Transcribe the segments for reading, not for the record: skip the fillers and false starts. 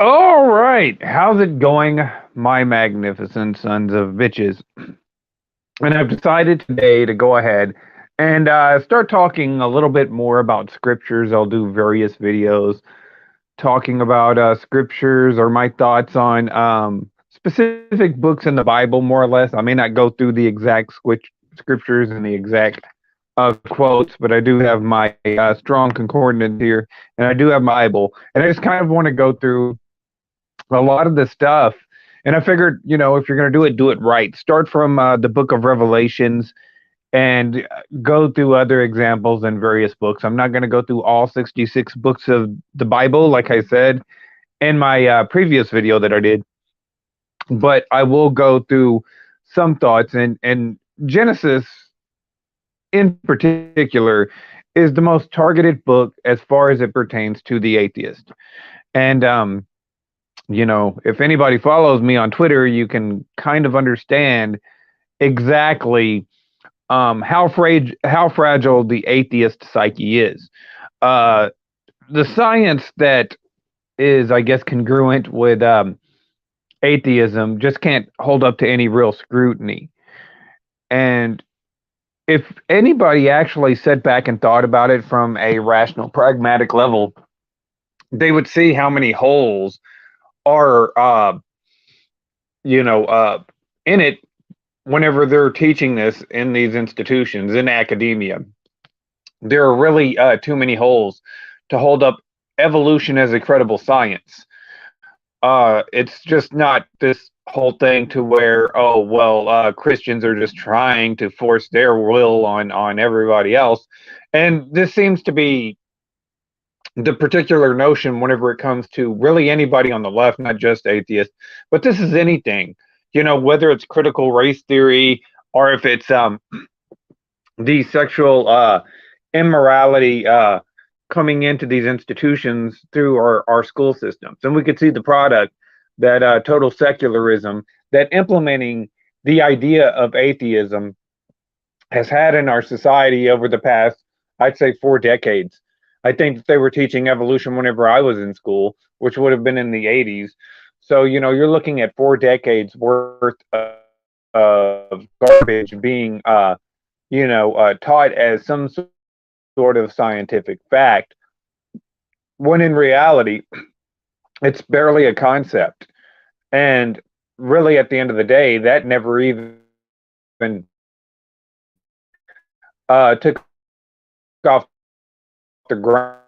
All right, how's it going, my magnificent sons of bitches? And I've decided today to go ahead and start talking a little bit more about scriptures. I'll do various videos talking about scriptures or my thoughts on specific books in the Bible, more or less. I may not go through the exact scriptures and the exact quotes, but I do have my strong concordance here, and I do have my Bible, and I just kind of want to go through a lot of the stuff. And I figured, if you're going to do it right. Start from the book of Revelations and go through other examples in various books. I'm not going to go through all 66 books of the Bible, like I said in my previous video that I did, but I will go through some thoughts. And Genesis, in particular, is the most targeted book as far as it pertains to the atheist. And if anybody follows me on Twitter, you can kind of understand exactly how fragile the atheist psyche is. Uh, the science that is, I guess, congruent with atheism just can't hold up to any real scrutiny. And if anybody actually sat back and thought about it from a rational, pragmatic level, they would see how many holes are, in it whenever they're teaching this in these institutions in academia. There are really too many holes to hold up evolution as a credible science. It's just not this whole thing to where, oh well, Christians are just trying to force their will on everybody else, and this seems to be the particular notion whenever it comes to really anybody on the left, not just atheists, but this is anything. Whether it's critical race theory or if it's the sexual immorality coming into these institutions through our school systems. And we could see the product that total secularism, that implementing the idea of atheism has had in our society over the past, I'd say, 4 decades. I think that they were teaching evolution whenever I was in school, which would have been in the 80s. So, you're looking at 4 decades worth of garbage being, taught as some sort of scientific fact, when in reality, it's barely a concept. And really, at the end of the day, that never even took off the ground.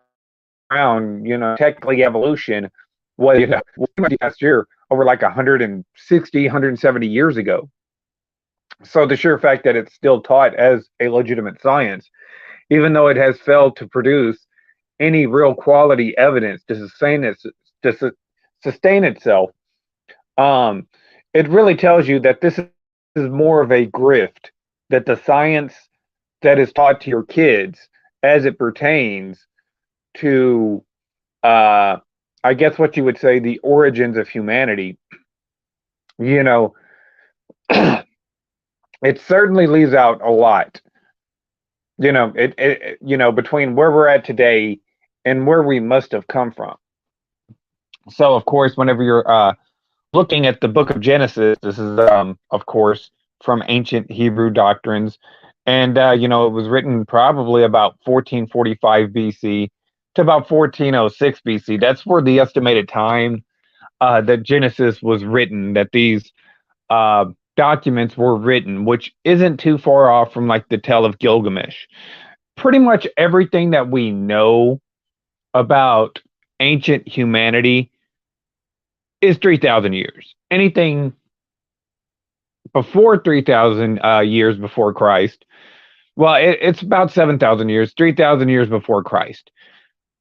Technically, evolution was, last year over like 160, 170 years ago. So the sheer fact that it's still taught as a legitimate science, even though it has failed to produce any real quality evidence to sustain itself, um, it really tells you that this is more of a grift, that the science that is taught to your kids as it pertains to, I guess what you would say, the origins of humanity, you know, it certainly leaves out a lot. Between where we're at today and where we must have come from. So, of course, whenever you're looking at the book of Genesis, this is, of course, from ancient Hebrew doctrines. And, it was written probably about 1445 BC to about 1406 BC. That's where the estimated time that Genesis was written, that these uh, documents were written, which isn't too far off from like the Tale of Gilgamesh. Pretty much everything that we know about ancient humanity is 3,000 years. Anything before 3,000 years before Christ, well, it's about 7,000 years, 3,000 years before Christ.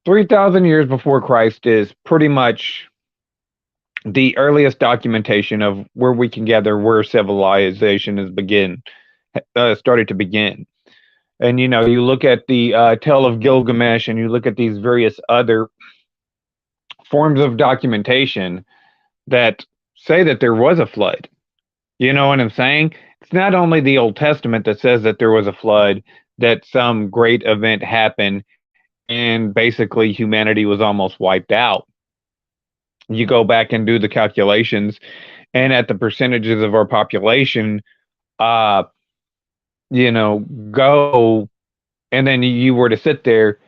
3,000 years before Christ is pretty much the earliest documentation of where we can gather where civilization started to begin. And you look at the Tale of Gilgamesh, and you look at these various other forms of documentation that say that there was a flood. You know what I'm saying? It's not only the Old Testament that says that there was a flood, that some great event happened, and basically humanity was almost wiped out. you go back and do the calculations, and at the percentages of our population, uh, go, and then you were to sit there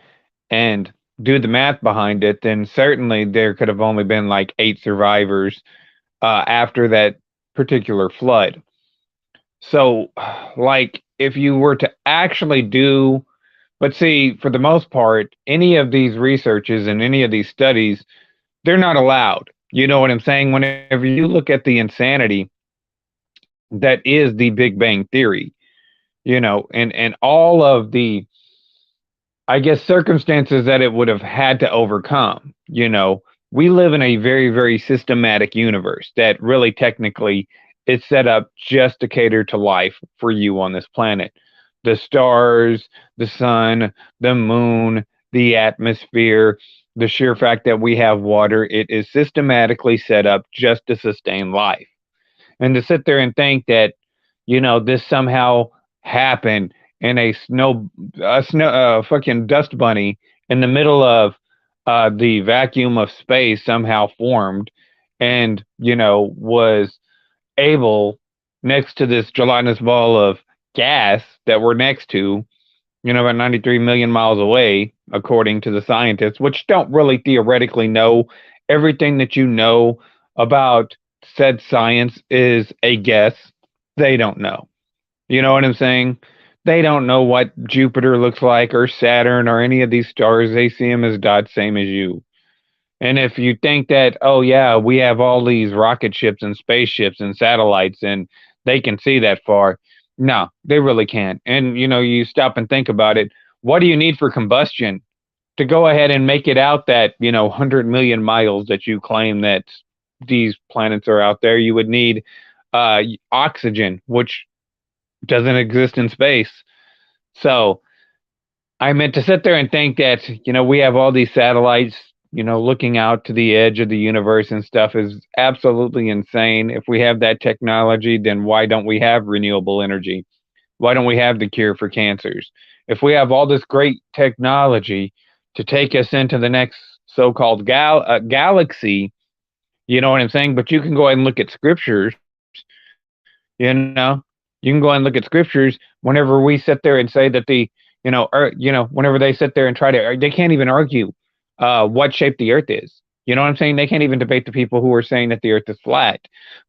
and do the math behind it, then certainly there could have only been like 8 survivors after that particular flood. So, like, if you were to actually do, but see, for the most part, any of these researches and any of these studies, they're not allowed. You know what I'm saying? Whenever you look at the insanity that is the Big Bang Theory, and all of the, I guess, circumstances that it would have had to overcome. We live in a very, very systematic universe that really technically is set up just to cater to life for you on this planet. The stars, the sun, the moon, the atmosphere, the sheer fact that we have water, it is systematically set up just to sustain life. And to sit there and think that, this somehow happened and a fucking dust bunny in the middle of the vacuum of space somehow formed and, was able next to this gelatinous ball of gas that we're next to, about 93 million miles away, according to the scientists, which don't really theoretically know everything that you know about said science is a guess. They don't know. You know what I'm saying? They don't know what Jupiter looks like or Saturn or any of these stars. They see them as dots, same as you. And if you think that, oh, yeah, we have all these rocket ships and spaceships and satellites and they can see that far, no, they really can't. And, you stop and think about it. What do you need for combustion to go ahead and make it out that, 100 million miles that you claim that these planets are out there? You would need oxygen, which doesn't exist in space. So I meant to sit there and think that, we have all these satellites, looking out to the edge of the universe and stuff is absolutely insane. If we have that technology, then why don't we have renewable energy? Why don't we have the cure for cancers? If we have all this great technology to take us into the next so-called galaxy, you know what I'm saying? But you can go ahead and look at scriptures, you know, you can go and look at scriptures whenever we sit there and say that whenever they sit there and try to, they can't even argue what shape the earth is. You know what I'm saying? They can't even debate the people who are saying that the earth is flat.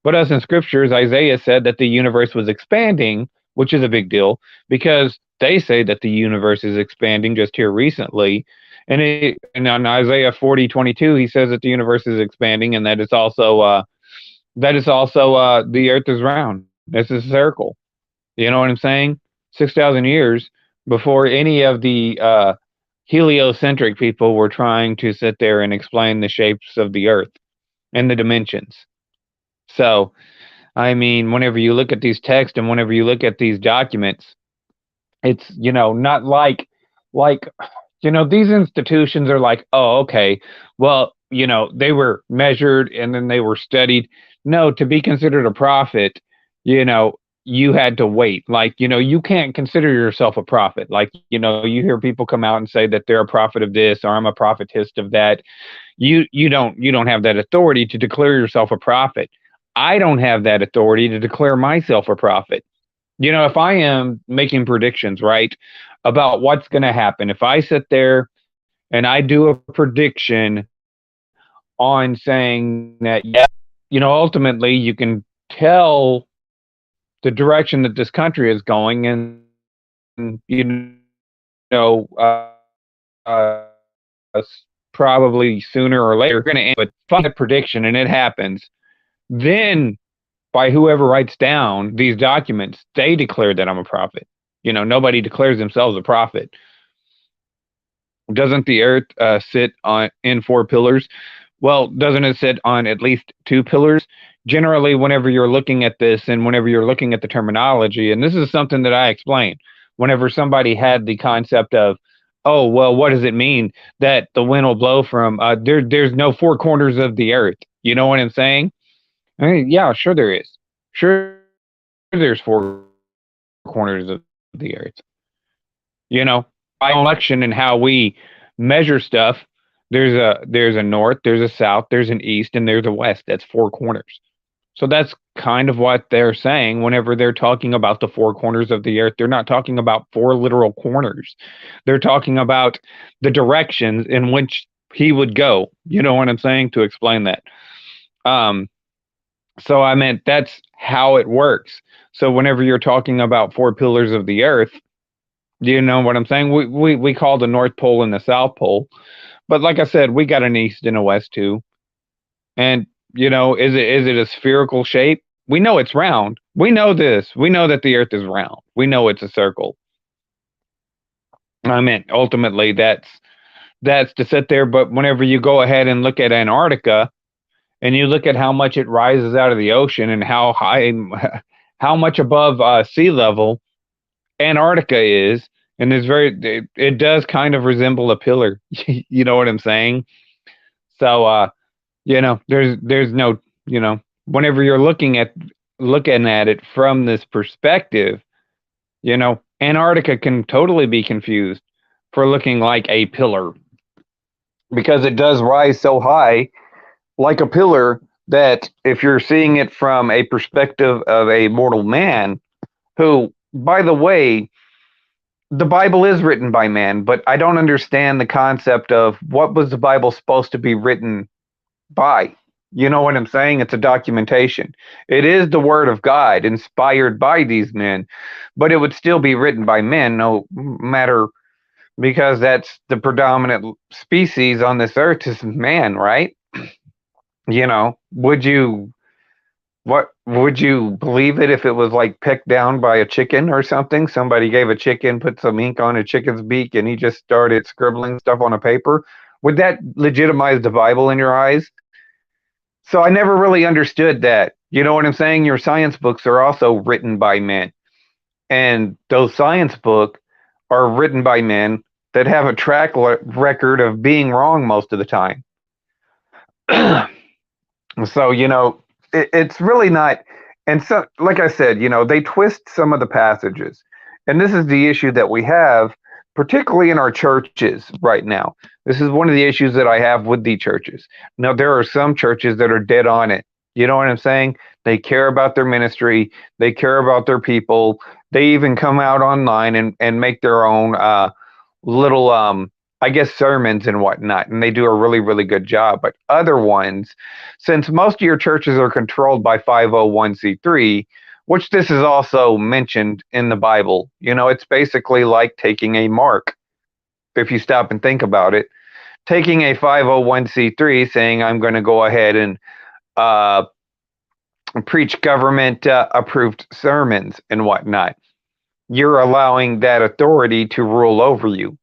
But us in scriptures, Isaiah said that the universe was expanding, which is a big deal because they say that the universe is expanding just here recently. And on Isaiah 40:22, he says that the universe is expanding and that is also the earth is round. This is a circle. You know what I'm saying? 6,000 years before any of the heliocentric people were trying to sit there and explain the shapes of the earth and the dimensions. So, I mean, whenever you look at these texts and whenever you look at these documents, it's, not like, these institutions are like, oh, okay, well, they were measured and then they were studied. No, to be considered a prophet, you know, you had to wait. Like, you can't consider yourself a prophet. Like, you hear people come out and say that they're a prophet of this or I'm a prophetess of that. You don't have that authority to declare yourself a prophet. I don't have that authority to declare myself a prophet. If I am making predictions, right, about what's going to happen, if I sit there and I do a prediction on saying that, yeah, ultimately you can tell the direction that this country is going, and, probably sooner or later going to end with that prediction and it happens, then by whoever writes down these documents, they declare that I'm a prophet. Nobody declares themselves a prophet. Doesn't the earth sit on in 4 pillars? Well, doesn't it sit on at least 2 pillars? Generally, whenever you're looking at this and whenever you're looking at the terminology, and this is something that I explained, whenever somebody had the concept of, oh, well, what does it mean that the wind will blow from there's no 4 corners of the earth? You know what I'm saying? I mean, yeah, sure there is. Sure there's 4 corners of the earth. By election and how we measure stuff, There's a north, there's a south, there's an east, and there's a west. That's four corners. So that's kind of what they're saying whenever they're talking about the four corners of the earth. They're not talking about four literal corners. They're talking about the directions in which he would go. You know what I'm saying? To explain that. Um, so I meant that's how it works. So whenever you're talking about four pillars of the earth, you know what I'm saying? We call the North Pole and the South Pole. But like I said, we got an east and a west too. And is it a spherical shape? We know it's round. We know this. We know that the earth is round. We know it's a circle. I mean, ultimately that's to sit there, but whenever you go ahead and look at Antarctica and you look at how much it rises out of the ocean and how high how much above sea level Antarctica is, and it does kind of resemble a pillar. You know what I'm saying? So there's no, whenever you're looking at it from this perspective, Antarctica can totally be confused for looking like a pillar because it does rise so high like a pillar that if you're seeing it from a perspective of a mortal man who, by the way, the Bible is written by man, but I don't understand the concept of what was the Bible supposed to be written by. You know what I'm saying? It's a documentation. It is the word of God inspired by these men, but it would still be written by men no matter, because that's the predominant species on this earth is man, right? Would you would you believe it if it was like picked down by a chicken or something? Somebody gave a chicken, put some ink on a chicken's beak, and he just started scribbling stuff on a paper. Would that legitimize the Bible in your eyes? So I never really understood that. You know what I'm saying? Your science books are also written by men. And those science books are written by men that have a track record of being wrong most of the time. So, it's really not. And so, like I said, they twist some of the passages. And this is the issue that we have, particularly in our churches right now. This is one of the issues that I have with the churches. Now, there are some churches that are dead on it. You know what I'm saying? They care about their ministry. They care about their people. They even come out online and make their own little, I guess, sermons and whatnot. And they do a really, really good job. But other ones, since most of your churches are controlled by 501c3, which this is also mentioned in the Bible, it's basically like taking a mark. If you stop and think about it, taking a 501c3, saying I'm going to go ahead and preach government approved sermons and whatnot, you're allowing that authority to rule over you.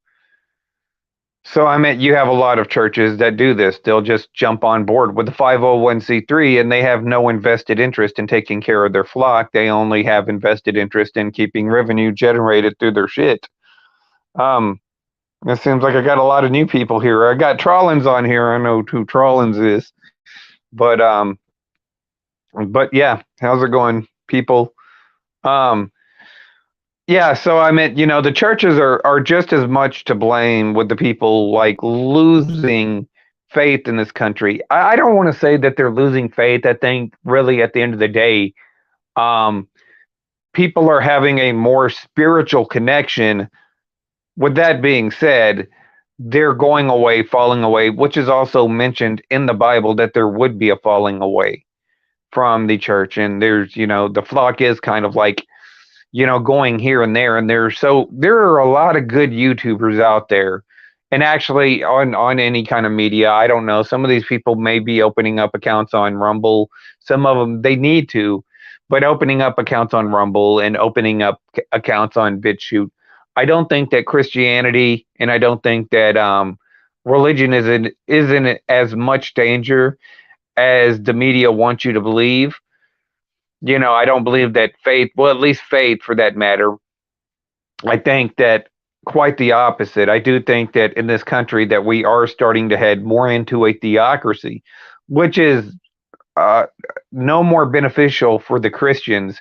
So I mean, you have a lot of churches that do this. They'll just jump on board with the 501c3 and they have no invested interest in taking care of their flock. They only have invested interest in keeping revenue generated through their shit. It seems like I got a lot of new people here. I got Trollins on here. I know who Trollins is. But yeah, how's it going, people? Yeah, so I meant, the churches are just as much to blame with the people like losing faith in this country. I don't want to say that they're losing faith. I think really at the end of the day, people are having a more spiritual connection. With that being said, they're going away, falling away, which is also mentioned in the Bible that there would be a falling away from the church. And there's, the flock is kind of like, going here and there. And there are a lot of good YouTubers out there. And actually on any kind of media, I don't know. Some of these people may be opening up accounts on Rumble. Some of them, they need to. But opening up accounts on Rumble and opening up accounts on BitChute, I don't think that Christianity and I don't think that religion isn't as much danger as the media wants you to believe. I don't believe that faith, well, at least faith for that matter, I think that quite the opposite. I do think that in this country that we are starting to head more into a theocracy, which is no more beneficial for the Christians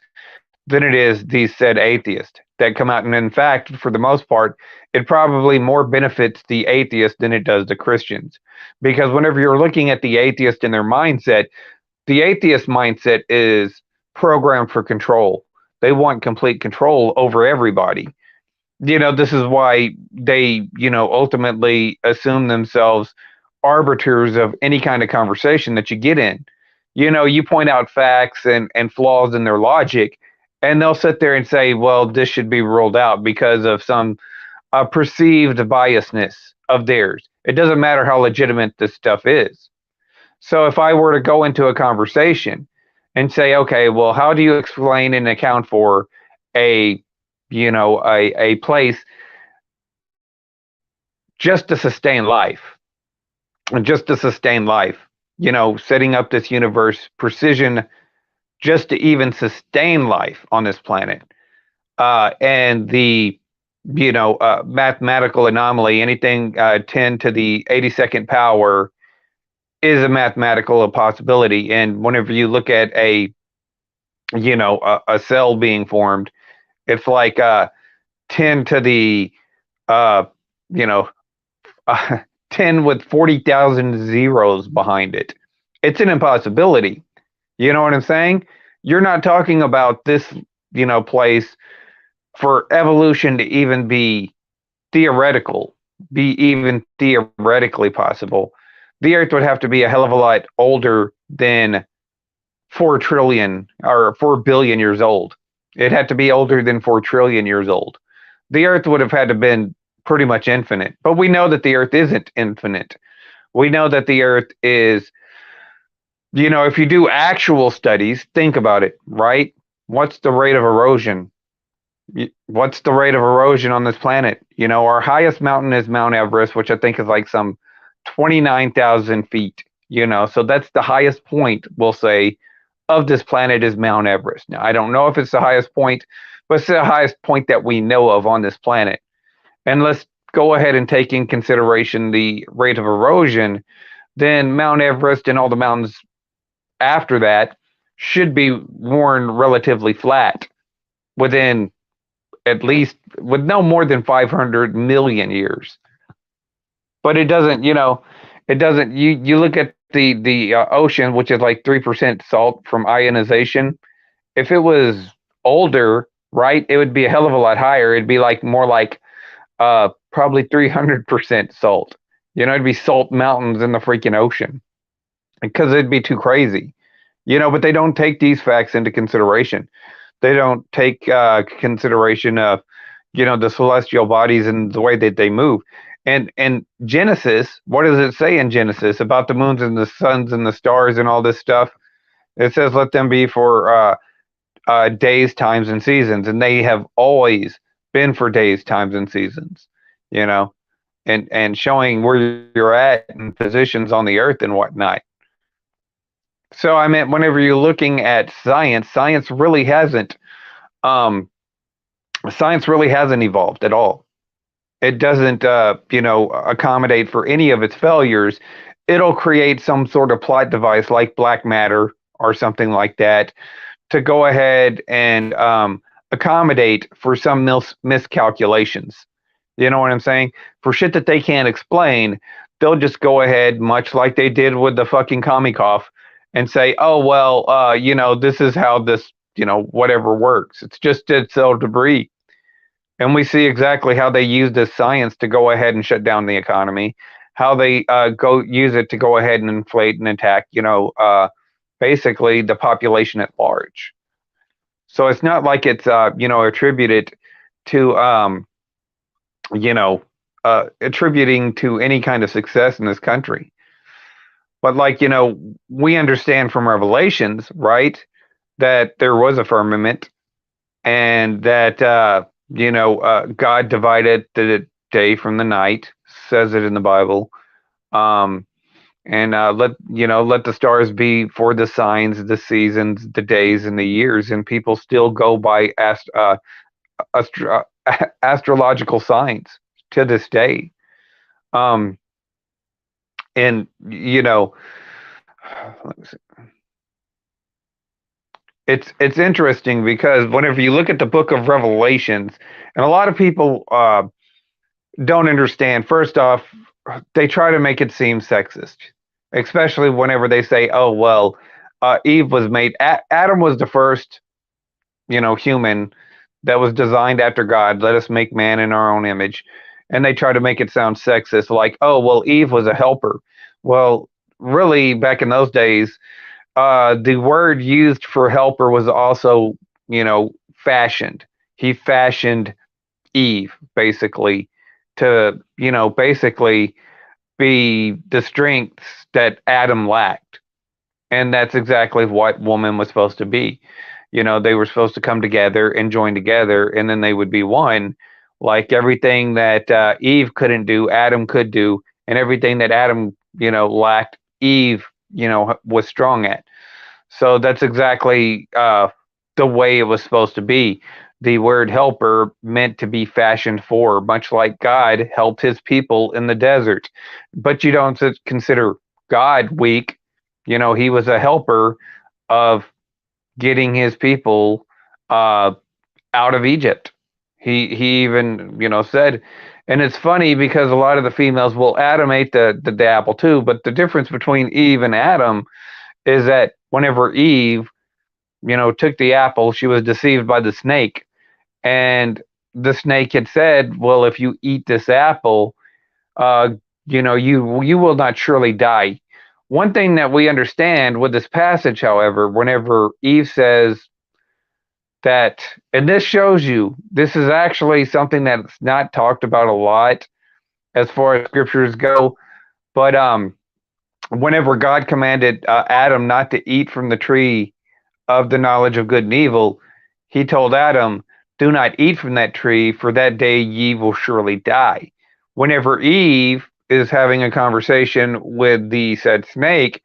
than it is these said atheists that come out. And in fact, for the most part, it probably more benefits the atheist than it does the Christians. Because whenever you're looking at the atheist and their mindset, the atheist mindset is programmed for control. They want complete control over everybody. This is why they, ultimately assume themselves arbiters of any kind of conversation that you get in. You point out facts and flaws in their logic, and they'll sit there and say, well, this should be ruled out because of some perceived biasness of theirs. It doesn't matter how legitimate this stuff is. So if I were to go into a conversation and say, okay, well, how do you explain and account for a, a place just to sustain life, and just to sustain life, setting up this universe precision just to even sustain life on this planet, and the mathematical anomaly, anything 10 to the 82nd power is a mathematical possibility. And whenever you look at a cell being formed, it's like 10 to the uh, you know 10 with 40,000 zeros behind it. It's an impossibility. You know what I'm saying? You're not talking about this, place for evolution to even be theoretical, be even theoretically possible. The Earth would have to be a hell of a lot older than 4 trillion or 4 billion years old. It had to be older than 4 trillion years old. The Earth would have had to been pretty much infinite. But we know that the Earth isn't infinite. We know that the Earth is, if you do actual studies, think about it, right? What's the rate of erosion? What's the rate of erosion on this planet? Our highest mountain is Mount Everest, which I think is like some 29,000 feet, so that's the highest point, we'll say, of this planet is Mount Everest. Now, I don't know if it's the highest point, but it's the highest point that we know of on this planet. And let's go ahead and take in consideration the rate of erosion, then Mount Everest and all the mountains after that should be worn relatively flat within at least with no more than 500 million years. But it doesn't, it doesn't. You look at the ocean, which is like 3% salt from ionization. If it was older, right, it would be a hell of a lot higher. It'd be like more like probably 300% salt. It'd be salt mountains in the freaking ocean because it'd be too crazy. But they don't take these facts into consideration. They don't take consideration of, the celestial bodies and the way that they move. And Genesis, what does it say in Genesis about the moons and the suns and the stars and all this stuff? It says, let them be for days, times, and seasons. And they have always been for days, times, and seasons, and showing where you're at and positions on the earth and whatnot. So I mean, whenever you're looking at science really hasn't science really hasn't evolved at all. It doesn't accommodate for any of its failures. It'll create some sort of plot device like black matter or something like that to go ahead and accommodate for some miscalculations. You know what I'm saying? For shit that they can't explain, they'll just go ahead, much like they did with the fucking Comicov, and say, oh, well, this is how this, whatever works. It's just dead cell debris. And we see exactly how they use this science to go ahead and shut down the economy, how they go use it to go ahead and inflate and attack, basically the population at large. So it's not like it's, attributed to, attributing to any kind of success in this country. But like, we understand from Revelations, right, that there was a firmament and that, God divided the day from the night, says it in the Bible. And let the stars be for the signs, the seasons, the days, and the years. And people still go by astrological signs to this day. And let me see. It's interesting because whenever you look at the book of Revelations, and a lot of people don't understand. First off, they try to make it seem sexist, especially whenever they say, "Oh well, Eve was made. Adam was the first, human that was designed after God. Let us make man in our own image." And they try to make it sound sexist, like, "Oh well, Eve was a helper." Well, really, back in those days, the word used for helper was also, fashioned. He fashioned Eve, basically, to, basically be the strengths that Adam lacked. And that's exactly what woman was supposed to be. They were supposed to come together and join together, and then they would be one. Like everything that Eve couldn't do, Adam could do, and everything that Adam, lacked, Eve, was strong at. So that's exactly the way it was supposed to be. The word helper meant to be fashioned for, much like God helped his people in the desert. But you don't consider God weak. He was a helper of getting his people out of Egypt. He even, said, and it's funny because a lot of the females, well, Adam ate the apple too, but the difference between Eve and Adam is that whenever Eve, took the apple, she was deceived by the snake. And the snake had said, well, if you eat this apple, uh, you will not surely die. One thing that we understand with this passage, however, whenever Eve says that, and this shows you, this is actually something that's not talked about a lot as far as scriptures go, but whenever God commanded Adam not to eat from the tree of the knowledge of good and evil, he told Adam, "Do not eat from that tree, for that day ye will surely die." Whenever Eve is having a conversation with the said snake,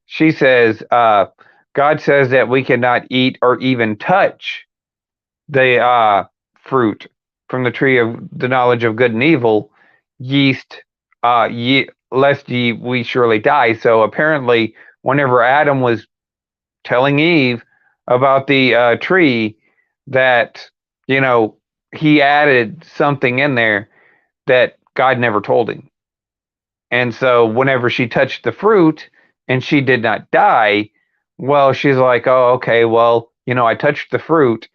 she says, God says that we cannot eat or even touch the fruit from the tree of the knowledge of good and evil, yeast, lest ye we surely die. So apparently, whenever Adam was telling Eve about the tree, that, you know, he added something in there that God never told him. And so whenever she touched the fruit and she did not die, well, she's like, oh, okay, well, I touched the fruit.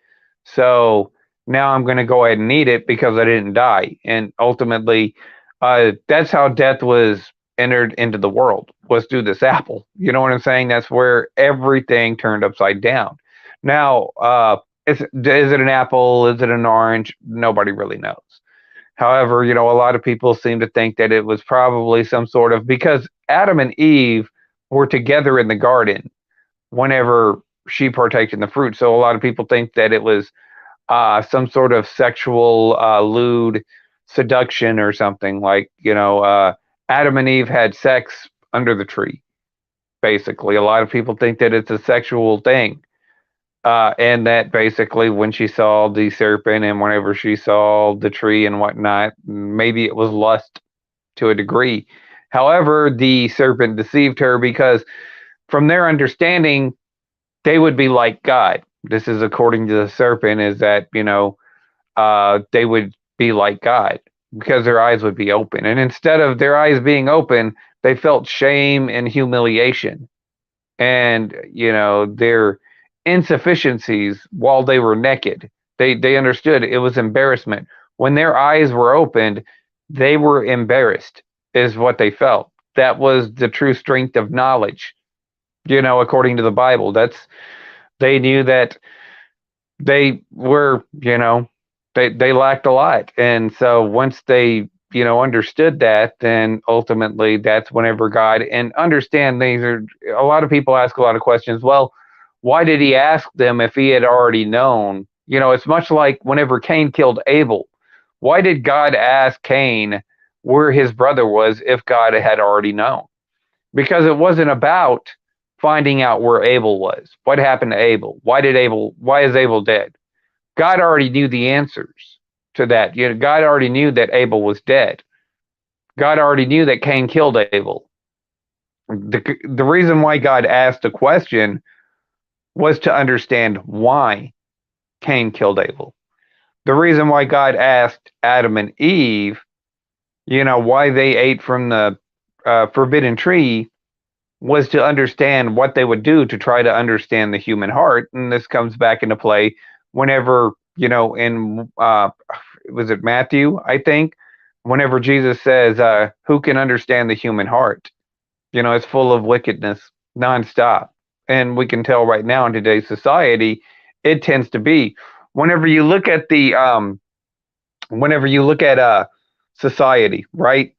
So now I'm going to go ahead and eat it because I didn't die. And ultimately, that's how death was entered into the world, was through this apple. You know what I'm saying? That's where everything turned upside down. Now, is it an apple? Is it an orange? Nobody really knows. However, a lot of people seem to think that it was probably some sort of, because Adam and Eve were together in the garden whenever she partaked in the fruit. So a lot of people think that it was some sort of sexual lewd seduction or something, like, Adam and Eve had sex under the tree. Basically, a lot of people think that it's a sexual thing. And that basically when she saw the serpent and whenever she saw the tree and whatnot, maybe it was lust to a degree. However, the serpent deceived her because from their understanding, they would be like God. This is according to the serpent, is that, they would be like God because their eyes would be open. And instead of their eyes being open, they felt shame and humiliation and, their insufficiencies while they were naked. They understood it was embarrassment. When their eyes were opened, they were embarrassed, is what they felt. That was the true strength of knowledge, according to the Bible. They knew that they were, they lacked a lot. And so once they, understood that, then ultimately that's whenever God, and understand these are, a lot of people ask a lot of questions. Well, why did he ask them if he had already known? It's much like whenever Cain killed Abel. Why did God ask Cain where his brother was if God had already known? Because it wasn't about finding out where Abel was. What happened to Abel? Why is Abel dead? God already knew the answers to that. God already knew that Abel was dead. God already knew that Cain killed Abel. The reason why God asked the question was to understand why Cain killed Abel. The reason why God asked Adam and Eve, why they ate from the forbidden tree, was to understand what they would do to try to understand the human heart. And this comes back into play whenever, in, was it Matthew, I think, whenever Jesus says, who can understand the human heart? It's full of wickedness nonstop. And we can tell right now in today's society, it tends to be. Whenever you look at society, right,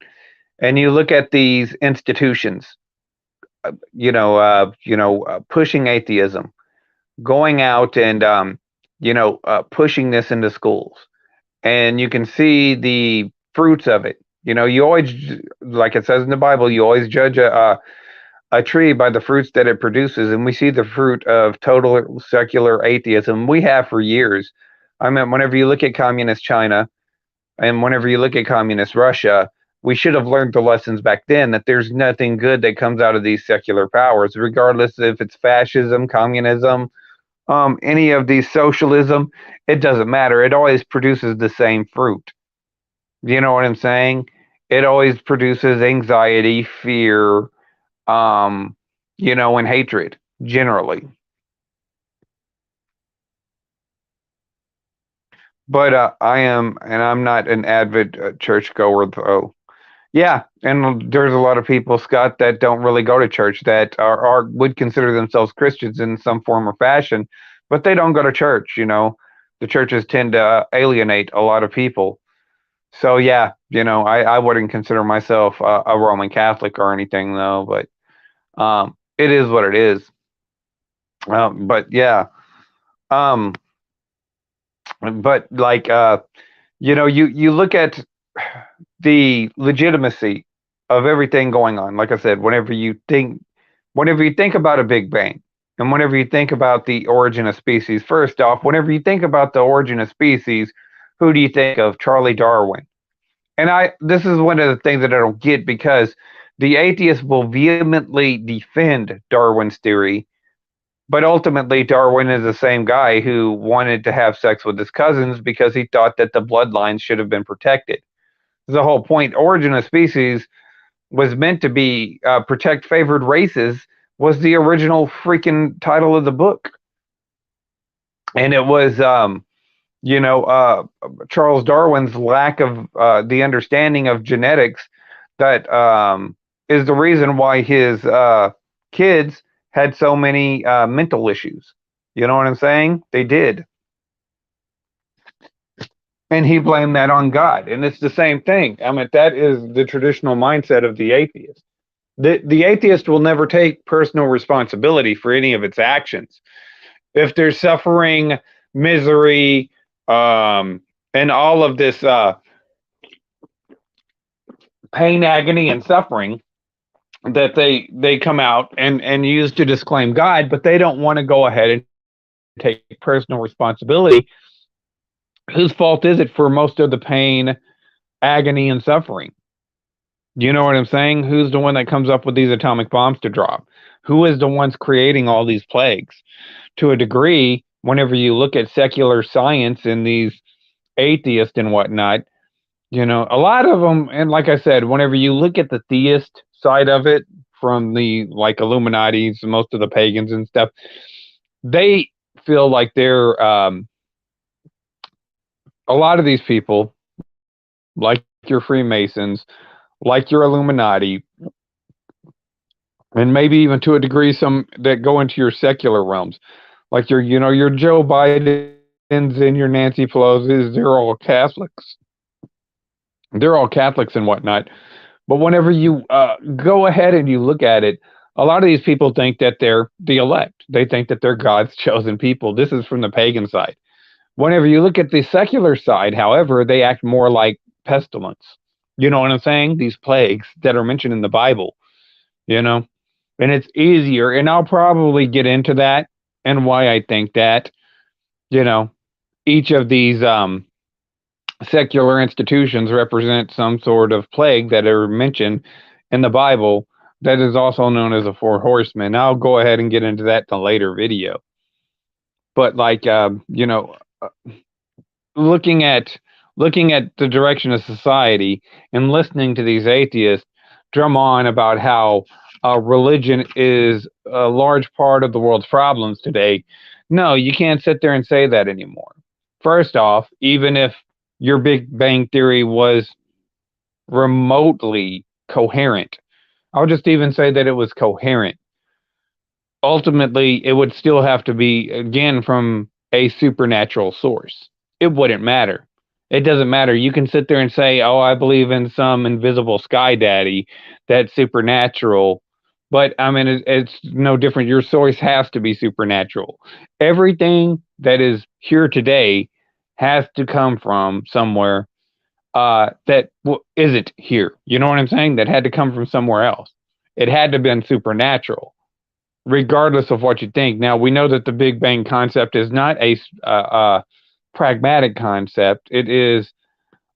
and you look at these institutions, pushing atheism, going out and pushing this into schools, and you can see the fruits of it. You always, like it says in the Bible, you always judge a tree by the fruits that it produces, and we see the fruit of total secular atheism. We have for years. I mean, whenever you look at communist China and whenever you look at communist Russia, we should have learned the lessons back then that there's nothing good that comes out of these secular powers, regardless if it's fascism, communism, any of these socialism. It doesn't matter. It always produces the same fruit. You know what I'm saying? It always produces anxiety, fear, and hatred generally. But I'm not an avid churchgoer though. Yeah, and there's a lot of people, Scott, that don't really go to church that are would consider themselves Christians in some form or fashion, but they don't go to church. The churches tend to alienate a lot of people. So yeah, I wouldn't consider myself a Roman Catholic or anything though, but it is what it is. But yeah, um, but like you look at the legitimacy of everything going on. Like I said, whenever you think about a Big Bang, and whenever you think about the origin of species, first off, whenever you think about the origin of species, who do you think of? Charlie Darwin. And this is one of the things that I don't get, because the atheists will vehemently defend Darwin's theory, but ultimately Darwin is the same guy who wanted to have sex with his cousins because he thought that the bloodlines should have been protected. The whole point, origin of species, was meant to be protect favored races, was the original freaking title of the book. And it was Charles Darwin's lack of the understanding of genetics that is the reason why his kids had so many mental issues. You know what I'm saying? They did. And he blamed that on God. And it's the same thing. I mean, that is the traditional mindset of the atheist. The atheist will never take personal responsibility for any of its actions. If there's suffering, misery, and all of this pain, agony, and suffering that they come out and use to disclaim God, but they don't want to go ahead and take personal responsibility. Whose fault is it for most of the pain, agony, and suffering? You know what I'm saying? Who's the one that comes up with these atomic bombs to drop? Who is the ones creating all these plagues? To a degree, whenever you look at secular science and these atheists and whatnot, a lot of them, and like I said, whenever you look at the theist side of it, from the like Illuminati's, most of the pagans and stuff, they feel like they're a lot of these people, like your Freemasons, like your Illuminati, and maybe even to a degree some that go into your secular realms, like your Joe Bidens and your Nancy Pelosi's. They're all Catholics. They're all Catholics and whatnot. But whenever you go ahead and you look at it, a lot of these people think that they're the elect. They think that they're God's chosen people. This is from the pagan side. Whenever you look at the secular side, however, they act more like pestilence. You know what I'm saying? These plagues that are mentioned in the Bible, and it's easier. And I'll probably get into that and why I think that, each of these secular institutions represent some sort of plague that are mentioned in the Bible that is also known as the four horsemen. I'll go ahead and get into that in a later video. But like, looking at the direction of society and listening to these atheists drum on about how religion is a large part of the world's problems today. No, you can't sit there and say that anymore. First off, even if your Big Bang Theory was remotely coherent, I'll just even say that it was coherent. Ultimately, it would still have to be, again, from a supernatural source. It wouldn't matter. It doesn't matter. You can sit there and say, oh, I believe in some invisible sky daddy that's supernatural. But I mean, it's no different. Your source has to be supernatural. Everything that is here today has to come from somewhere that isn't here. You know what I'm saying? That had to come from somewhere else. It had to have been supernatural regardless of what you think. Now, we know that the Big Bang concept is not a pragmatic concept. It is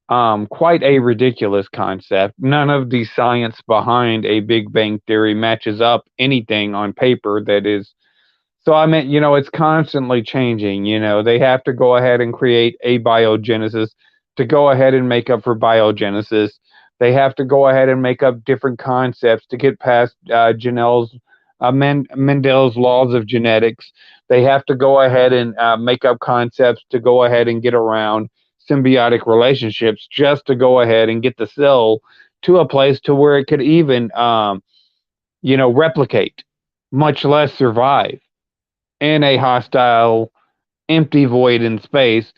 quite a ridiculous concept. None of the science behind a Big Bang theory matches up anything on paper that is. So I mean, it's constantly changing. They have to go ahead and create a biogenesis to go ahead and make up for biogenesis. They have to go ahead and make up different concepts to get past Mendel's laws of genetics. They have to go ahead and make up concepts to go ahead and get around symbiotic relationships just to go ahead and get the cell to a place to where it could even, replicate, much less survive in a hostile, empty void in space.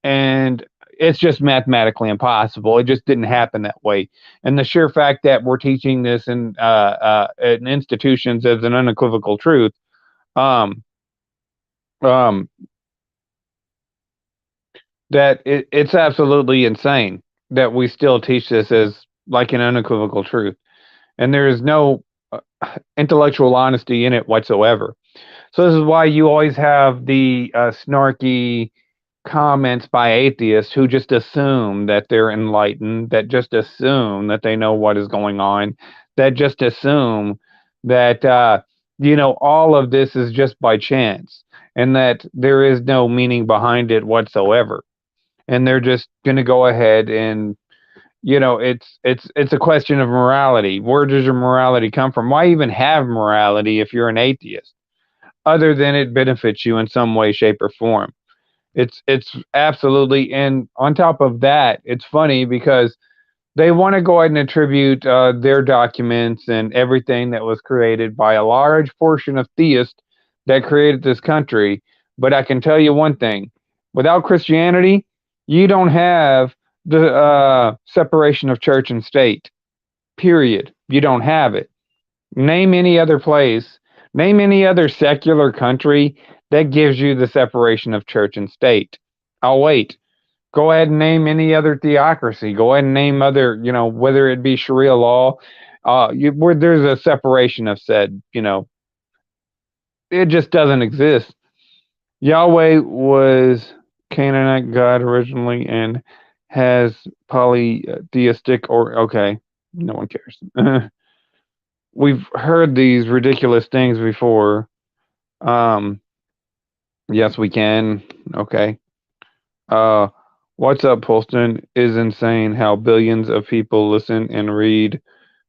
And it's just mathematically impossible. It just didn't happen that way. And the sheer fact that we're teaching this in institutions as an unequivocal truth, um, um, that it's absolutely insane that we still teach this as like an unequivocal truth. And there is no intellectual honesty in it whatsoever. So this is why you always have the snarky comments by atheists who just assume that they're enlightened, that just assume that they know what is going on, that just assume that all of this is just by chance, and that there is no meaning behind it whatsoever. And they're just going to go ahead and it's a question of morality. Where does your morality come from? Why even have morality if you're an atheist, other than it benefits you in some way, shape, or form? It's absolutely, and on top of that, it's funny because they want to go ahead and attribute their documents and everything that was created by a large portion of theists that created this country. But I can tell you one thing: without Christianity, you don't have the separation of church and state. Period. You don't have it. Name any other place, name any other secular country that gives you the separation of church and state. I'll wait. Go ahead and name any other theocracy. Go ahead and name other, whether it be Sharia law, where there's a separation of said, it just doesn't exist. Yahweh was Canaanite God originally and has polytheistic or okay, no one cares. We've heard these ridiculous things before. Um, yes, we can. Okay. Uh, what's up, Polston? Is insane how billions of people listen and read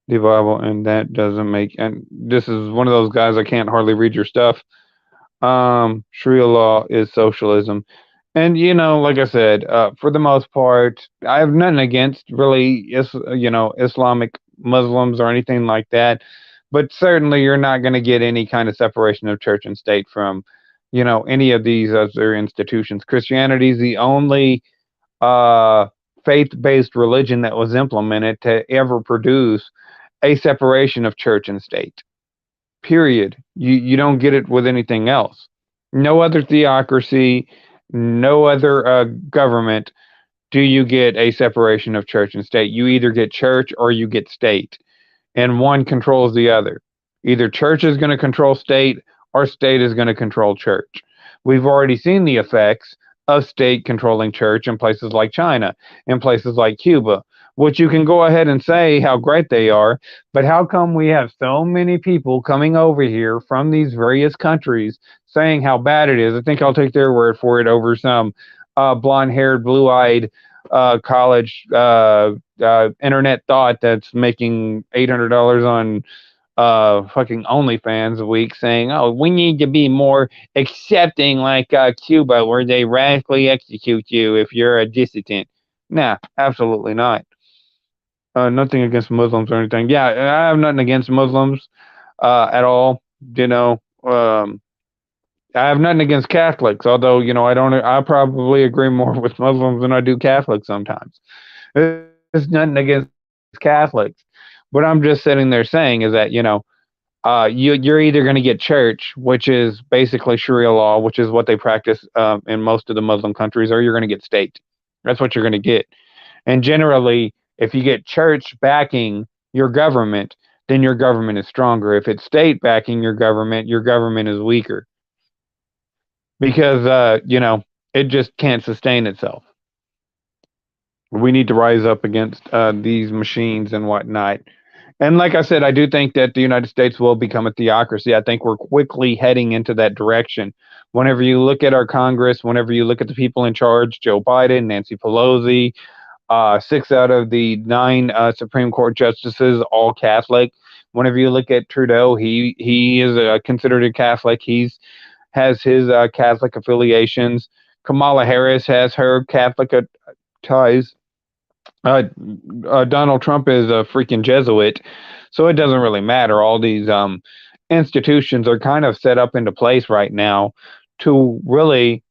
the Bible, and that doesn't make. And this is one of those guys I can't hardly read your stuff. Sharia law is socialism. And like I said, for the most part, I have nothing against really, Islamic Muslims or anything like that. But certainly, you're not going to get any kind of separation of church and state from, any of these other institutions. Christianity is the only uh, faith-based religion that was implemented to ever produce a separation of church and state. Period. You don't get it with anything else. No other theocracy, no other government do you get a separation of church and state. You either get church or you get state, and one controls the other. Either church is going to control state or state is going to control church. We've already seen the effects of state controlling church in places like China, in places like Cuba, which you can go ahead and say how great they are, but how come we have so many people coming over here from these various countries saying how bad it is? I think I'll take their word for it over some blonde haired, blue eyed college internet thought that's making $800 on fucking OnlyFans a week saying, "Oh, we need to be more accepting like Cuba, where they radically execute you if you're a dissident." Nah, absolutely not. Nothing against Muslims or anything. Yeah, I have nothing against Muslims at all. You know, I have nothing against Catholics, although I don't. I probably agree more with Muslims than I do Catholics sometimes. There's nothing against Catholics, but I'm just sitting there saying is that you're either going to get church, which is basically Sharia law, which is what they practice in most of the Muslim countries, or you're going to get state. That's what you're going to get. And generally, if you get church backing your government, then your government is stronger. If it's state backing your government is weaker because it just can't sustain itself. We need to rise up against these machines and whatnot. And like I said, I do think that the United States will become a theocracy. I think we're quickly heading into that direction. Whenever you look at our Congress, whenever you look at the people in charge, Joe Biden, Nancy Pelosi, 6 out of the 9 Supreme Court justices, all Catholic. Whenever you look at Trudeau, he is considered a Catholic. He's has his Catholic affiliations. Kamala Harris has her Catholic ties. Donald Trump is a freaking Jesuit, so it doesn't really matter. All these institutions are kind of set up into place right now to really,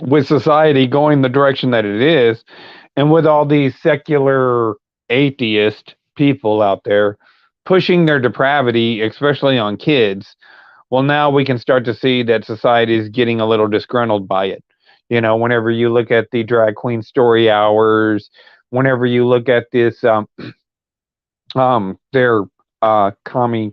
with society going the direction that it is, and with all these secular atheist people out there pushing their depravity, especially on kids. Well, now we can start to see that society is getting a little disgruntled by it. Whenever you look at the drag queen story hours, whenever you look at this, their commie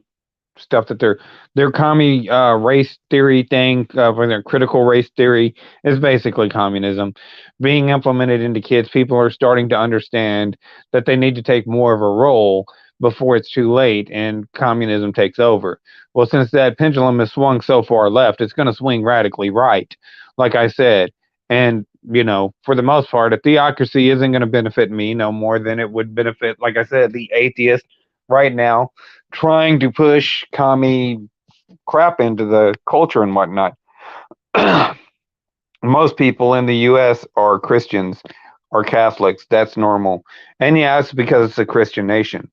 stuff that their commie race theory thing for their critical race theory is basically communism being implemented into kids. People are starting to understand that they need to take more of a role before it's too late and communism takes over. Well, since that pendulum has swung so far left, it's going to swing radically right, like I said. And for the most part, a theocracy isn't going to benefit me no more than it would benefit, like I said, the atheist right now trying to push commie crap into the culture and whatnot. Most people in the U.S. are Christians or Catholics. That's normal. And yeah, it's because it's a Christian nation.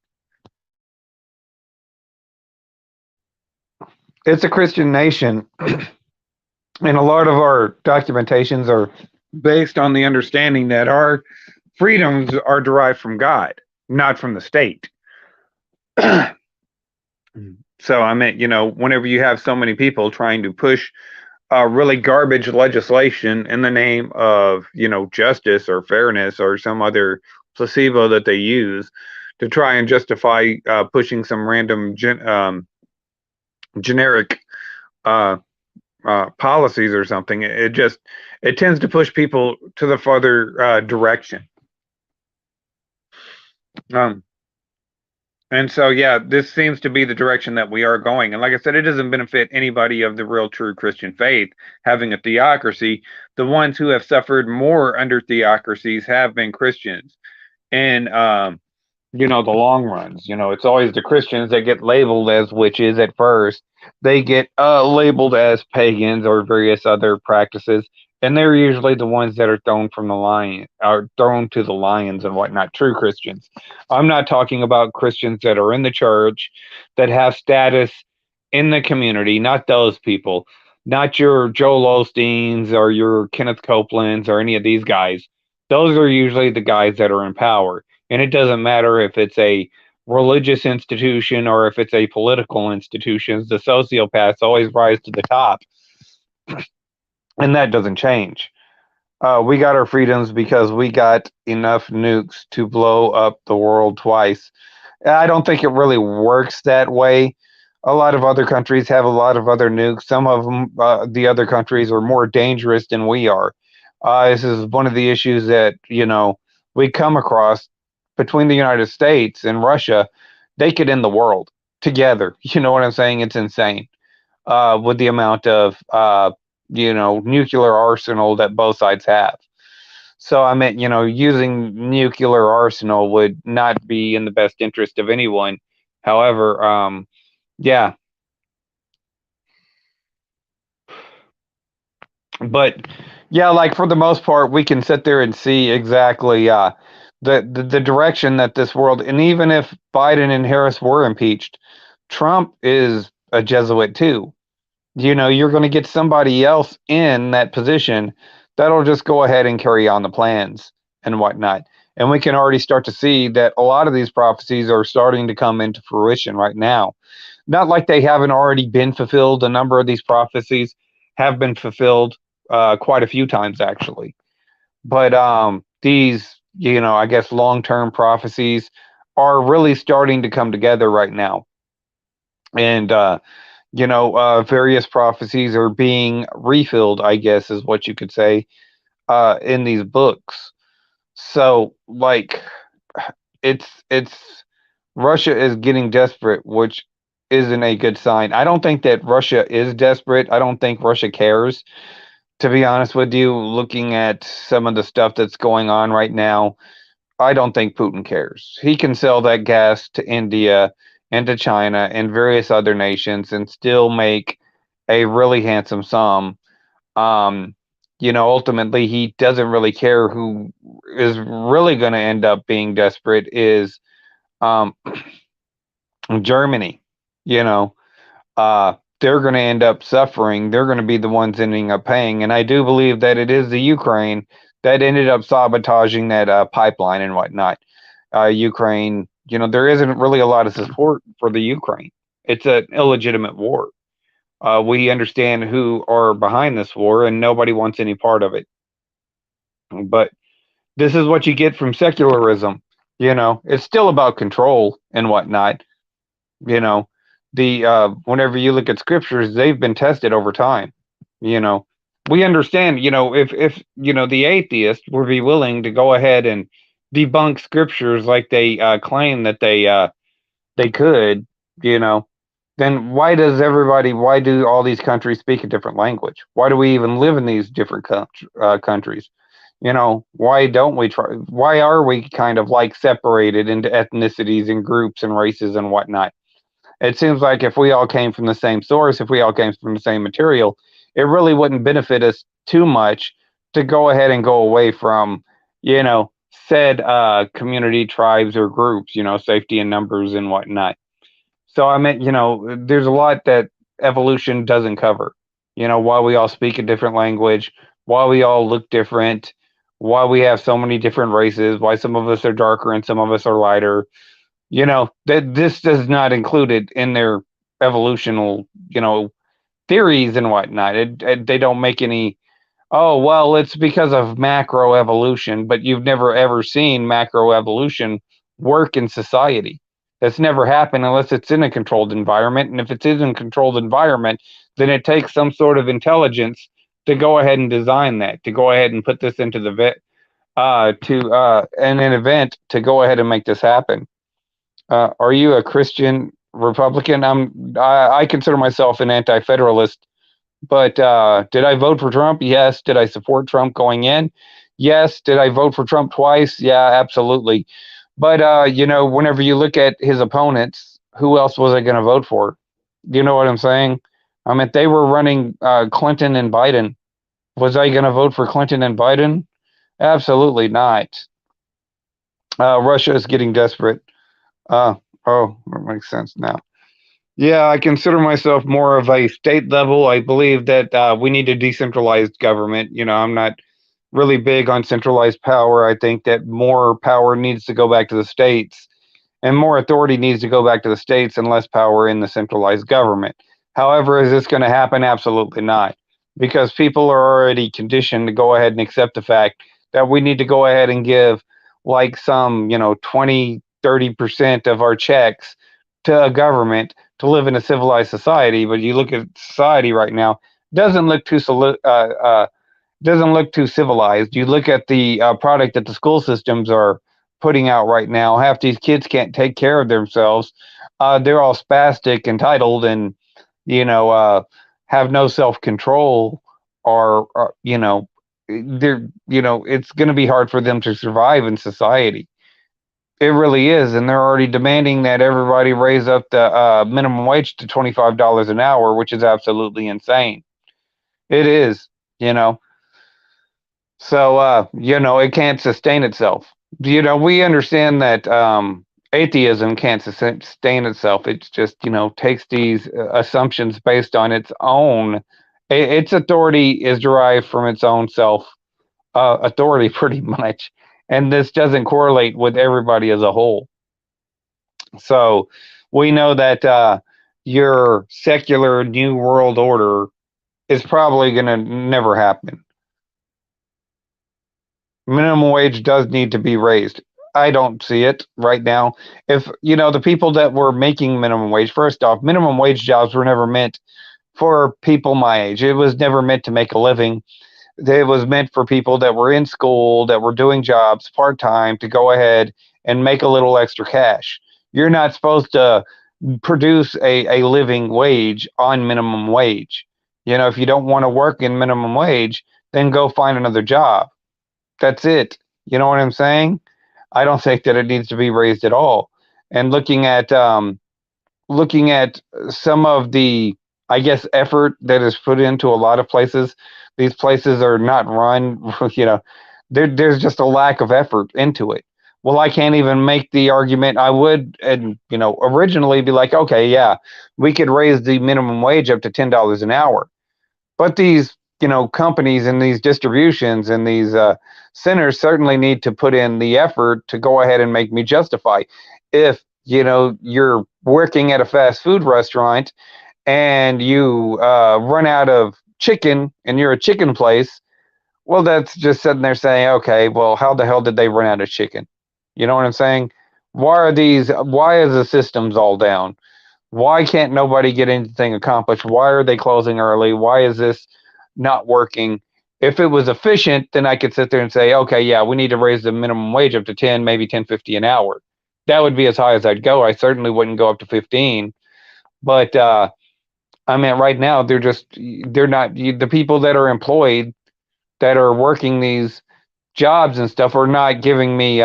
It's a Christian nation. And a lot of our documentations are based on the understanding that our freedoms are derived from God, not from the state. So I meant, whenever you have so many people trying to push really garbage legislation in the name of, justice or fairness or some other placebo that they use to try and justify pushing some random generic policies or something, it tends to push people to the further direction. And so, yeah, this seems to be the direction that we are going. And like I said, it doesn't benefit anybody of the real true Christian faith having a theocracy. The ones who have suffered more under theocracies have been Christians. And the long runs. It's always the Christians that get labeled as witches at first. They get labeled as pagans or various other practices, and they're usually the ones that are thrown to the lions and whatnot. True Christians. I'm not talking about Christians that are in the church that have status in the community. Not those people. Not your Joel Osteens or your Kenneth Copelands or any of these guys. Those are usually the guys that are in power. And it doesn't matter if it's a religious institution or if it's a political institution, the sociopaths always rise to the top. And that doesn't change. We got our freedoms because we got enough nukes to blow up the world twice. I don't think it really works that way. A lot of other countries have a lot of other nukes. Some of them, the other countries, are more dangerous than we are. This is one of the issues that, we come across between the United States and Russia, they could end the world together. You know what I'm saying? It's insane with the amount of nuclear arsenal that both sides have. So I meant, using nuclear arsenal would not be in the best interest of anyone. However, yeah, but yeah, like for the most part, we can sit there and see exactly the direction that this world, and even if Biden and Harris were impeached, Trump is a Jesuit too. You're going to get somebody else in that position that'll just go ahead and carry on the plans and whatnot. And we can already start to see that a lot of these prophecies are starting to come into fruition right now. Not like they haven't already been fulfilled. A number of these prophecies have been fulfilled quite a few times, actually. But these, I guess, long term prophecies are really starting to come together right now. And, various prophecies are being refilled, I guess, is what you could say, in these books. So, like, it's Russia is getting desperate, which isn't a good sign. I don't think that Russia is desperate. I don't think Russia cares, to be honest with you. Looking at some of the stuff that's going on right now, I don't think Putin cares. He can sell that gas to India and to China and various other nations and still make a really handsome sum. Um, ultimately, he doesn't really care. Who is really going to end up being desperate is um, Germany. You know, they're going to end up suffering. They're going to be the ones ending up paying. And I do believe that it is the Ukraine that ended up sabotaging that pipeline and whatnot. Ukraine, there isn't really a lot of support for the Ukraine. It's an illegitimate war. We understand who are behind this war, and nobody wants any part of it. But this is what you get from secularism. It's still about control and whatnot. You know, the whenever you look at scriptures, they've been tested over time. You know, we understand. If the atheist would be willing to go ahead and debunk scriptures like they claim that they could, you know, then why do all these countries speak a different language? Why do we even live in these different countries? Why don't we try? Why are we kind of like separated into ethnicities and groups and races and whatnot? It seems like if we all came from the same source, if we all came from the same material, it really wouldn't benefit us too much to go ahead and go away from, said community, tribes, or groups, safety in numbers and whatnot. So I mean, there's a lot that evolution doesn't cover. Why we all speak a different language, why we all look different, why we have so many different races, why some of us are darker and some of us are lighter. That this does not include it in their evolutional, theories and whatnot. They don't make any. Oh well, it's because of macroevolution, but you've never ever seen macroevolution work in society. That's never happened unless it's in a controlled environment. And if it's in a controlled environment, then it takes some sort of intelligence to go ahead and design that, to go ahead and put this into the in an event to go ahead and make this happen. Are you a Christian Republican? I consider myself an anti-federalist, but did I vote for Trump? Yes. Did I support Trump going in? Yes. Did I vote for Trump twice? Yeah, absolutely. But whenever you look at his opponents, who else was I going to vote for? You know what I'm saying? I mean, they were running Clinton and Biden. Was I going to vote for Clinton and Biden? Absolutely not. Russia is getting desperate. Uh, oh, that makes sense now. Yeah, I consider myself more of a state level. I believe that we need a decentralized government. I'm not really big on centralized power. I think that more power needs to go back to the states and more authority needs to go back to the states and less power in the centralized government. However, is this going to happen? Absolutely not. Because people are already conditioned to go ahead and accept the fact that we need to go ahead and give like some, 20, 30% of our checks to a government to live in a civilized society. But you look at society right now, doesn't look too Doesn't look too civilized. You look at the product that the school systems are putting out right now. Half these kids can't take care of themselves. They're all spastic, entitled, and you know have no self control, or they're it's going to be hard for them to survive in society. It really is, and they're already demanding that everybody raise up the minimum wage to $25 an hour, which is absolutely insane. It is, you know. So, it can't sustain itself. We understand that atheism can't sustain itself. It's just, takes these assumptions based on its own. Its authority is derived from its own self authority, pretty much. And this doesn't correlate with everybody as a whole. So, we know that your secular new world order is probably going to never happen. Minimum wage does need to be raised. I don't see it right now. If, the people that were making minimum wage, first off, minimum wage jobs were never meant for people my age. It was never meant to make a living. It was meant for people that were in school, that were doing jobs part time to go ahead and make a little extra cash. You're not supposed to produce a living wage on minimum wage. If you don't want to work in minimum wage, then go find another job. That's it. You know what I'm saying? I don't think that it needs to be raised at all. And looking at some of the, I guess, effort that is put into a lot of places, these places are not run. There's just a lack of effort into it. Well, I can't even make the argument. I would, and originally be like, okay, yeah, we could raise the minimum wage up to $10 an hour. But these, companies and these distributions and these centers certainly need to put in the effort to go ahead and make me justify. If, you're working at a fast food restaurant and you run out of chicken and you're a chicken place, well, that's just sitting there saying, okay, well, how the hell did they run out of chicken? You know what I'm saying? Why is the systems all down? Why can't nobody get anything accomplished? Why are they closing early? Why is this not working? If it was efficient, then I could sit there and say, okay, yeah, we need to raise the minimum wage up to 10, maybe 10.50 an hour. That would be as high as I'd go. I certainly wouldn't go up to 15. But I mean, right now they're not the people that are employed, that are working these jobs and stuff, are not giving me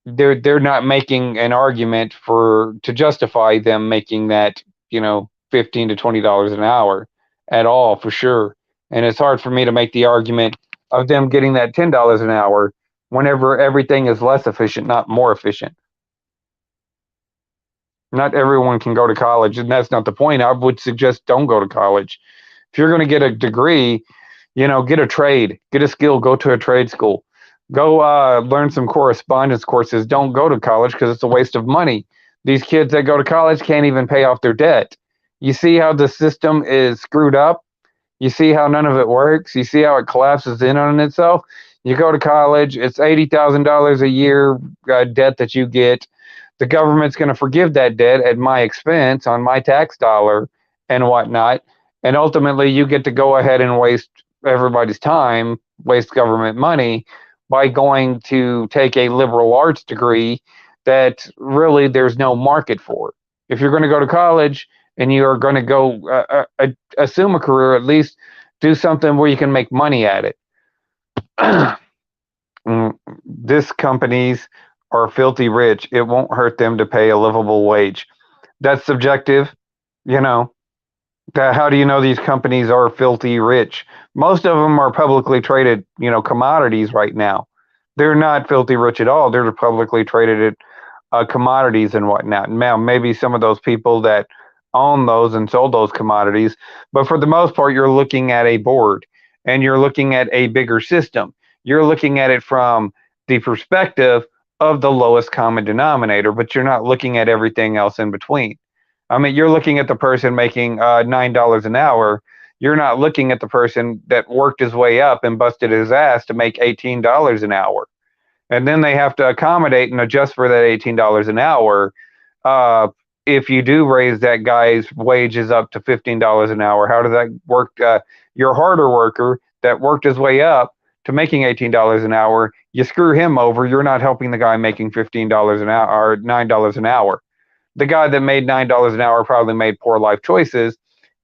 they're not making an argument to justify them making that, 15 to $20 an hour at all, for sure. And it's hard for me to make the argument of them getting that $10 an hour whenever everything is less efficient, not more efficient. Not everyone can go to college, and that's not the point. I would suggest don't go to college. If you're going to get a degree, get a trade, get a skill, go to a trade school, go learn some correspondence courses. Don't go to college because it's a waste of money. These kids that go to college can't even pay off their debt. You see how the system is screwed up? You see how none of it works? You see how it collapses in on itself? You go to college, it's $80,000 a year debt that you get. The government's going to forgive that debt at my expense on my tax dollar and whatnot. And ultimately, you get to go ahead and waste everybody's time, waste government money by going to take a liberal arts degree that really there's no market for. If you're going to go to college and you are going to go assume a career, at least do something where you can make money at it. This companies are filthy rich. It won't hurt them to pay a livable wage. That's subjective, you know. How do you know these companies are filthy rich? Most of them are publicly traded, commodities right now. They're not filthy rich at all. They're publicly traded commodities and whatnot. Now, maybe some of those people that own those and sold those commodities, but for the most part, you're looking at a board and you're looking at a bigger system. You're looking at it from the perspective of the lowest common denominator, but you're not looking at everything else in between. I mean, you're looking at the person making $9 an hour. You're not looking at the person that worked his way up and busted his ass to make $18 an hour. And then they have to accommodate and adjust for that $18 an hour. If you do raise that guy's wages up to $15 an hour, how does that work? You're a harder worker. that worked his way up to making $18 an hour, you screw him over, you're not helping the guy making $15 an hour or $9 an hour. The guy that made $9 an hour probably made poor life choices.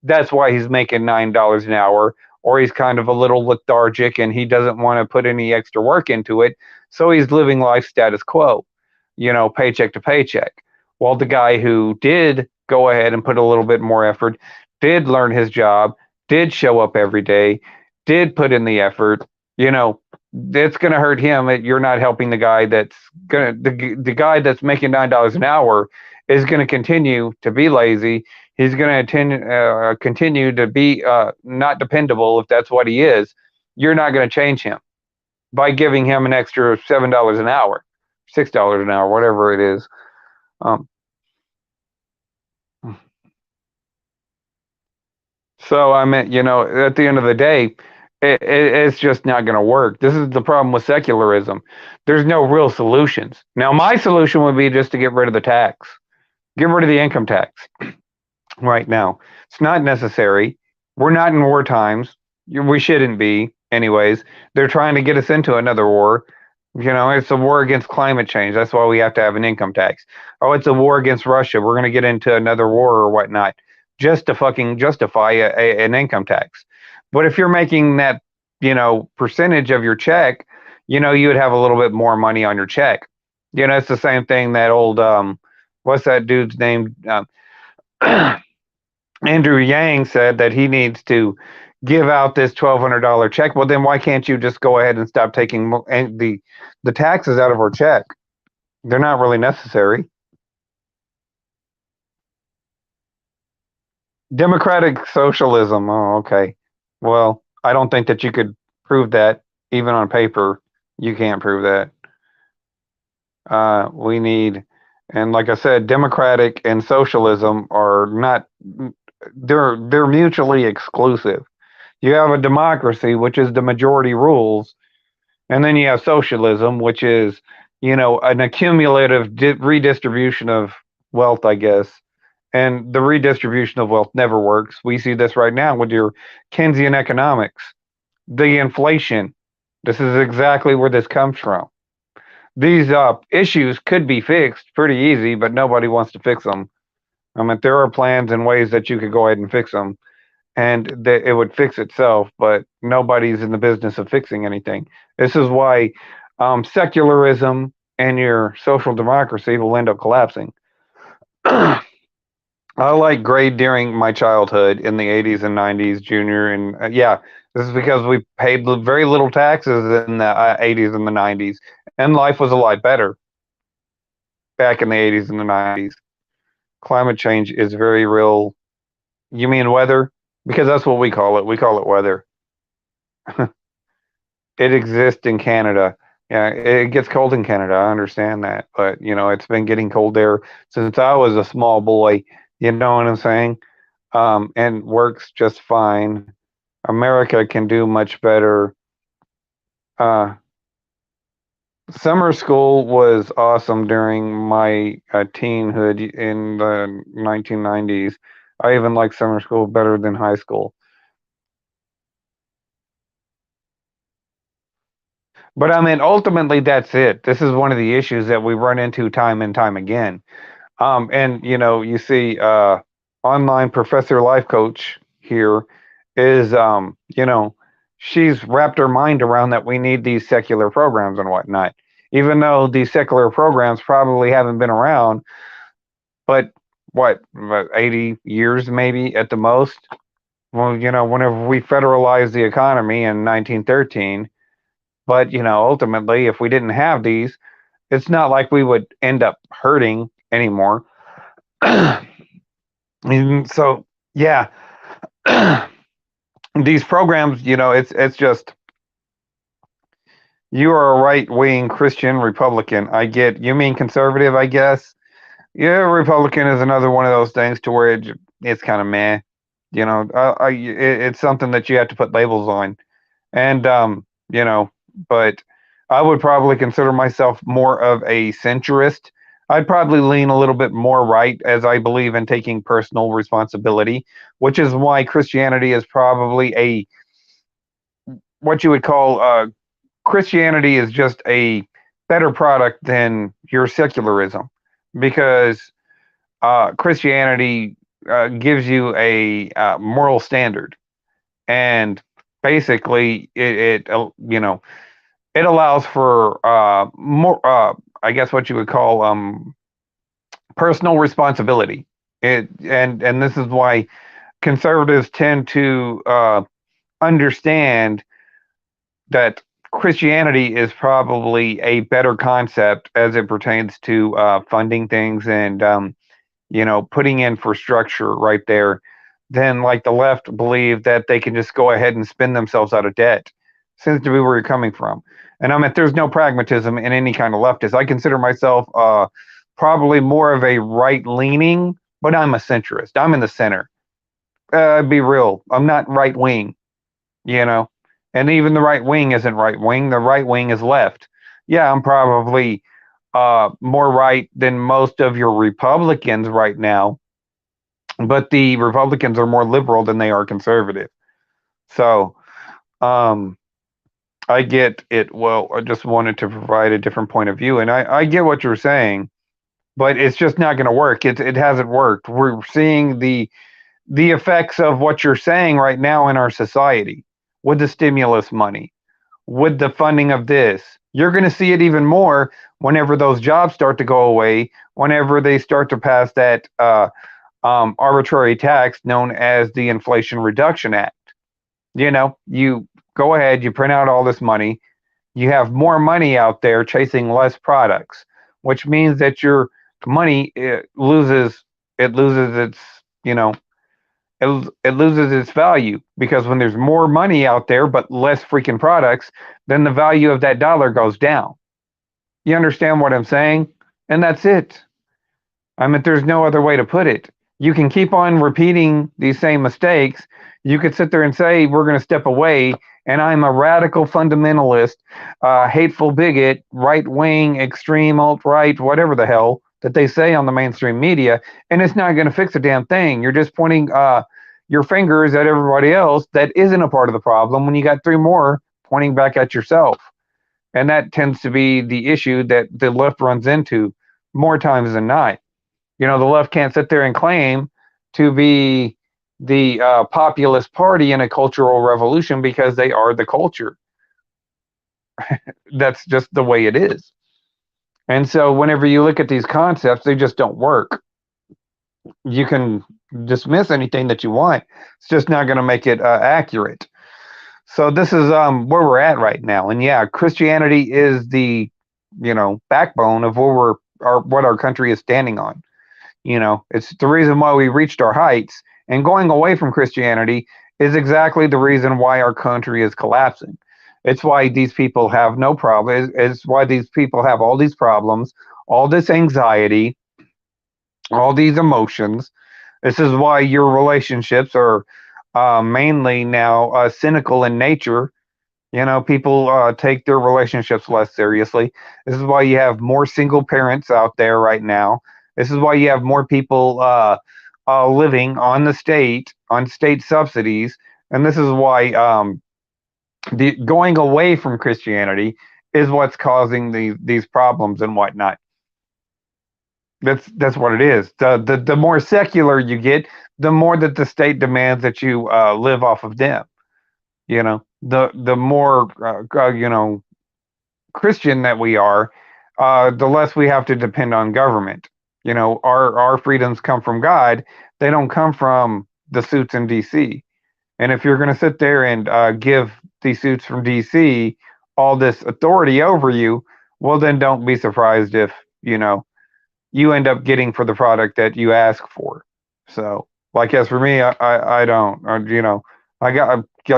That's why he's making $9 an hour, or he's kind of a little lethargic and he doesn't want to put any extra work into it. So he's living life status quo, paycheck to paycheck. While the guy who did go ahead and put a little bit more effort, did learn his job, did show up every day, did put in the effort, it's going to hurt him. You're not helping the guy the guy that's making $9 an hour is going to continue to be lazy. He's going to continue to be not dependable if that's what he is. You're not going to change him by giving him an extra $7 an hour, $6 an hour, whatever it is. So I mean, at the end of the day, it's just not going to work. This is the problem with secularism. There's no real solutions. Now, my solution would be just to get rid of the tax, get rid of the income tax right now. It's not necessary. We're not in war times. We shouldn't be, anyways. They're trying to get us into another war. It's a war against climate change. That's why we have to have an income tax. Oh, it's a war against Russia. We're going to get into another war or whatnot just to fucking justify an income tax. But if you're making that, percentage of your check, you would have a little bit more money on your check. It's the same thing that old, what's that dude's name? Andrew Yang said that he needs to give out this $1,200 check. Well, then why can't you just go ahead and stop taking the taxes out of our check? They're not really necessary. Democratic socialism. Oh, okay. Well, I don't think that you could prove that even on paper. You can't prove that. We need, and like I said, democratic and socialism are not. They're mutually exclusive. You have a democracy, which is the majority rules, and then you have socialism, which is, an accumulative redistribution of wealth, I guess. And the redistribution of wealth never works. We see this right now with your Keynesian economics, the inflation. This is exactly where this comes from. These issues could be fixed pretty easy, but nobody wants to fix them. I mean, there are plans and ways that you could go ahead and fix them, and that it would fix itself, but nobody's in the business of fixing anything. This is why secularism and your social democracy will end up collapsing. I like grade during my childhood in the 80s and 90s, junior, and yeah, this is because we paid very little taxes in the 80s and the 90s, and life was a lot better back in the 80s and the 90s. Climate change is very real. You mean weather? Because that's what we call it. We call it weather. It exists in Canada. Yeah, it gets cold in Canada. I understand that, but it's been getting cold there since I was a small boy. You know what I'm saying? And works just fine. America can do much better. Summer school was awesome during my teenhood in the 1990s. I even like summer school better than high school. But I mean, ultimately, that's it. This is one of the issues that we run into time and time again. And you see, online professor life coach here is, she's wrapped her mind around that we need these secular programs and whatnot, even though these secular programs probably haven't been around, but what 80 years maybe at the most. Well, whenever we federalized the economy in 1913, but ultimately, if we didn't have these, it's not like we would end up hurting anymore. And so, yeah, these programs, it's just you are a right wing Christian Republican. I get you mean conservative, I guess. Yeah, Republican is another one of those things to where it's kind of meh. It's something that you have to put labels on, and but I would probably consider myself more of a centrist. I'd probably lean a little bit more right, as I believe in taking personal responsibility, which is why Christianity is probably what you would call Christianity is just a better product than your secularism, because Christianity gives you a moral standard, and basically it allows for more I guess what you would call personal responsibility. And this is why conservatives tend to understand that Christianity is probably a better concept as it pertains to funding things and putting infrastructure right there, than like the left believe that they can just go ahead and spin themselves out of debt. Seems to be where you're coming from. And I mean, there's no pragmatism in any kind of leftist. I consider myself probably more of a right leaning, but I'm a centrist. I'm in the center. Be real. I'm not right wing, you know. And even the right wing isn't right wing. The right wing is left. Yeah, I'm probably more right than most of your Republicans right now, but the Republicans are more liberal than they are conservative. So um, I get it. Well, I just wanted to provide a different point of view, and I get what you're saying, but it's just not going to work. It hasn't worked. We're seeing the effects of what you're saying right now in our society with the stimulus money, with the funding of this. You're going to see it even more whenever those jobs start to go away, whenever they start to pass that arbitrary tax known as the Inflation Reduction Act. You go ahead, you print out all this money, you have more money out there chasing less products, which means that your money loses its you know it loses its value, because when there's more money out there but less freaking products, then the value of that dollar goes down. You understand what I'm saying? And that's it. I mean, there's no other way to put it. You can keep on repeating these same mistakes. You could sit there and say, we're going to step away, and I'm a radical fundamentalist, hateful bigot, right wing, extreme, alt right, whatever the hell that they say on the mainstream media, and it's not going to fix a damn thing. You're just pointing your fingers at everybody else that isn't a part of the problem when you got three more pointing back at yourself. And that tends to be the issue that the left runs into more times than not. The left can't sit there and claim to be the populist party in a cultural revolution, because they are the culture. That's just the way it is. And so whenever you look at these concepts, they just don't work. You can dismiss anything that you want. It's just not going to make it accurate. So this is where we're at right now. And yeah, Christianity is the backbone of what our country is standing on. It's the reason why we reached our heights, and going away from Christianity is exactly the reason why our country is collapsing. It's why these people have no problem. It's why these people have all these problems, all this anxiety, all these emotions. This is why your relationships are mainly now cynical in nature. People take their relationships less seriously. This is why you have more single parents out there right now. This is why you have more people living on state subsidies, and this is why the going away from Christianity is what's causing these problems and whatnot. That's what it is. The more secular you get, the more that the state demands that you live off of them. The more Christian that we are, the less we have to depend on government. Our freedoms come from God. They don't come from the suits in DC. And if you're going to sit there and give the suits from DC all this authority over you, well, then don't be surprised if you end up getting for the product that you ask for. So, like as for me, I don't. I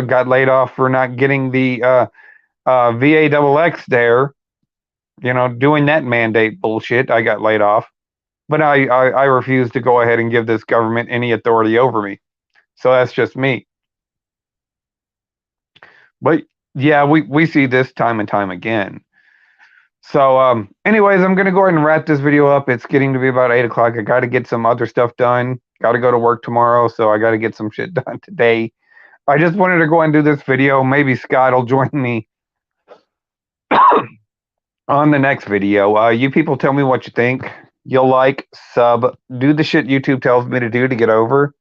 got laid off for not getting the VAXX there. Doing that mandate bullshit. I got laid off. But I refuse to go ahead and give this government any authority over me. So that's just me. But yeah, we see this time and time again. So anyways, I'm going to go ahead and wrap this video up. It's getting to be about 8 o'clock. I got to get some other stuff done. Got to go to work tomorrow, so I got to get some shit done today. I just wanted to go and do this video. Maybe Scott will join me on the next video. You people tell me what you think. You'll like, sub, do the shit YouTube tells me to do to get over.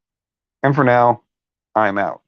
And for now, I'm out.